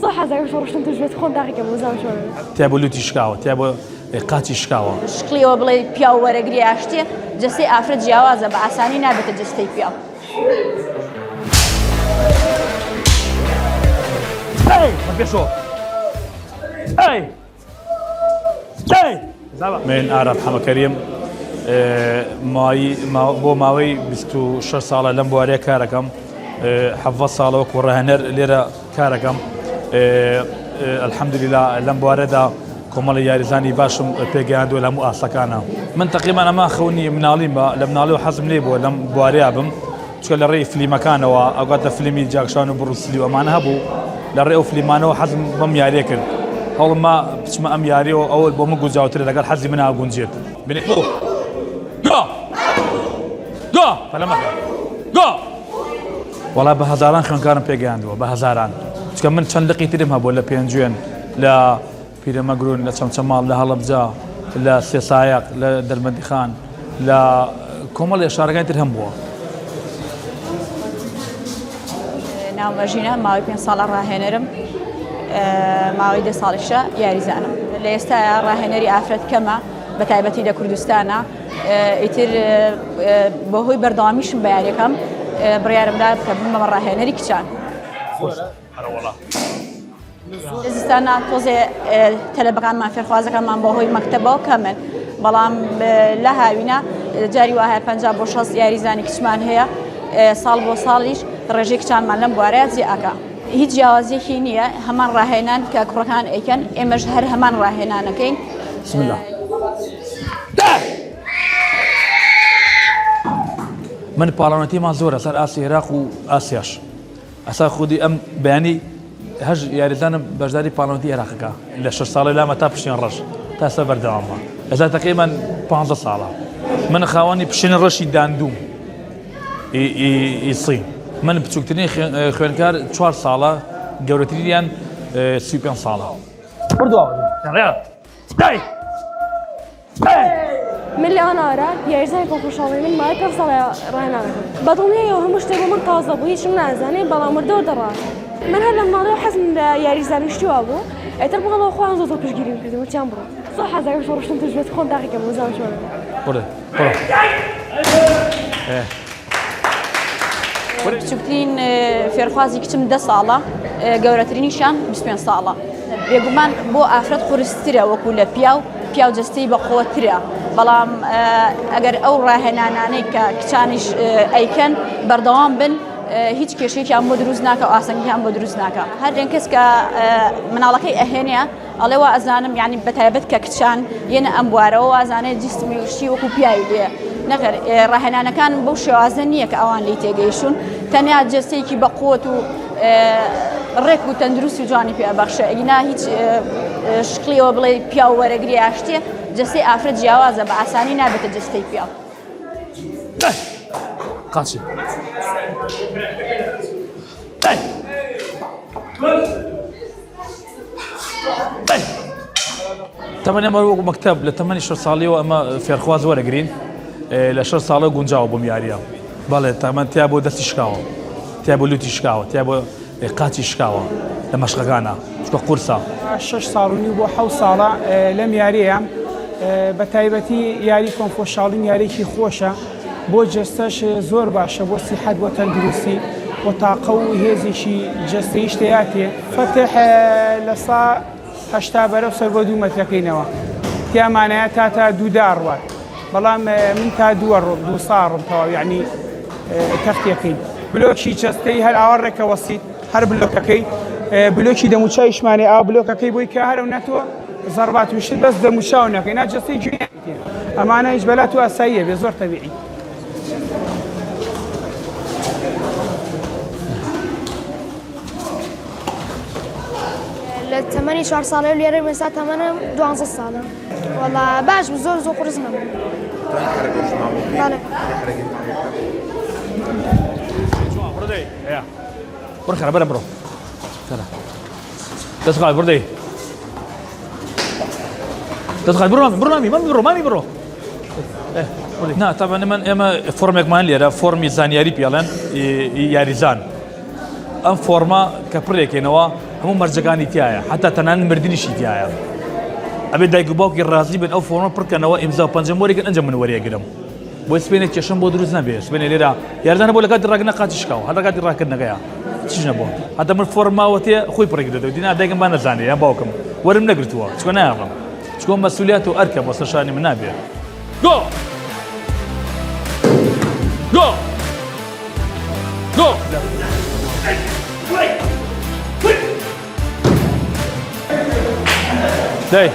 صح هذا شو رشتم تجوت خون دقيقة موزام شو تابو لوتي شكاوة تابو قاتي شكاوة شكلي وبلي بياو ورقري عشتي جسي افرد جوازه بعساني نابت جستي بياو هاي ما في شو هاي من أعرف حما كريم ماوي بستو شر صالة لم بواريا كاركم حفظ صالة وكورهنر ليرة كاركم الحمد لله لم بواردا كمال يارزاني باشم بيجاندو لم أصلكانا من تقريبا أنا ما خوني منالين با لم نالو حزم ليبو لم بواريا بم شكل الرئي في مكانه وأقعد فيلمي جاكشانو بروسلي ومعناها بو للرئي في مانو حزم بم ياريكن هول ما بتشما أم ياريو أول بوم جوزاو تري لقال حزي منها جونجيت بني جو فلما جو والله بهزاران خن كان بيجاندو بهزاران كمان شندقي ترمها ولا بينجوين لا بيرم مقرون لا شمال لا هلبجا لا سيسايق لا درمدي خان لا كمال إشارة ترهم بوا نام وجينا ما يبين صال راهنرم ما يد صالشة يارزانا ليستا راهنري أفرد كما بتعبتي لكردستانا يتر بهوي برداميش بياركم بريارم لا كم مرة راهنري كشان والله زستانا توزي تلبقان ما في خوازة كمان بهوي مكتبه كمان بلام لها وينا جاري وها بنجاب وشخص يارزاني كشمان هي صال بو صاليش رجيك كان معلم بواريات زي أكا هيج جوازي خينية همان راهنان كأكركان أيكن إمجهر همان راهنان كين بسم الله من بالانتي ما زورة صار آسيا العراق وآسياش أسا خودي أم بياني هج يارزان بجداري بالانتي العراقك إلا 6 صالة لا ما تابشين رش تاسا بردوامها إذا تقريبا 15 صالة من خواني بشين رشي داندوم يصين من بتشوكتني خوانكار 4 صالة جورتريان سوبر صالة بردوا يا داي من اللي أنا أرى يارزاني بفرشاوي من ما يكفصل راهنا بطلني وهم مشتروا من طازة بويش من عزاني بلا مردو درار من هلا ما حزن يارزاني شتوابو تربو الله خوان زوزو بشجيري وكذا وتيامبرو صح هذا شو رشتم تجوت خون دقيقة موزام شو برد بتشوفتين في رخازي كتم 10 صالة جورتريني شان 20 صالة بيجومان بو أفراد خورسترا وكل بياو جستي بقوترا بلام أجر أو راهناناني كتشانش أيكن بردوام بن هیچ کشی که ام دروز نکه آسانی که ام دروز نکه هر جنکس که من علاقه اهنیه علی و ازانم یعنی بتعبد ککشان ین ام بواره و ازانه جسمی وشی و کوپیاییه نگر راهنانه کان بوش آزنیه که آوان لیته گیشون تنها جستی که بقوت و رک و تندرست و جانی پی بخشه اینا هیچ شکلی و بلی پیاو ورگری اشتی جستی افراد جوازه با آسانی نبته جستی پیاو قاسي تمانية مرة مكتب لتمانية شهر صالي وأما في أرخواز ورا جرين لشهر صالي وجنجاو بمياريا بالله تمن تيابو دستي شكاوة تيابو لوتي شكاوة تيابو قاتي شكاوة لما شغانا شكو قرصة 6 صاروني بو حو صالة لم ياريا بتايبتي ياري كونفوشالين ياري كي خوشة بو جستش زور باشا بو صحة بو تندرسي وطاقة وهزيشي جستيش تياتي فتح لصا هشتا برو سر دو متركينوا تيا معناها تاتا دو دار وات بلام من تا دو صار يعني تختيكين بلوكشي جستي هل اورك وسيط هر بلوككي بلوكشي دموشايش معناها او بلوككي بوي كهر ونتو ضربات مش بس دموشاونا كاين جستي جي امانه اجبلاتو اسيه بزور طبيعي الثمانية شهر صالة اللي يريد من ساعة 8 12 صالة والله باش بزور زو قرصنا بله بردي يا برخر بلا برو كذا تسقى بردي تسقى برو مامي برو نا طبعا من اما فورمك مان لي فورمي زانياري بيالن ياريزان ام فورما كبريك نوا هەموو مەرجەکانی تایە حتا تەنان مردنیشی تایە ئەبێ دایک و باوکی ڕازی بن ئەو فۆرمە پڕکەنەوە ئیمزا و پەنجەم وەرێکن ئەنجە من وەریەگرم بۆ سبێنێک کێشم بۆ دروست نەبێ سبێنێ لێرە یاردانە بۆ لە کاتی ڕاگەنە قاتی شکاو هەر لە کاتی ڕاکردنەکەیە چیش نەبووە هەتا من فۆرماوەتێ خۆی پڕێگرێتەوە دینا دایکم با نەزانێ یا باوکم وەرم نەگرتووە چکۆ نایڵم چکۆ مەسئولیات و ئەرکە بۆ سەرشانی من نابێ گۆ گۆ گۆ دای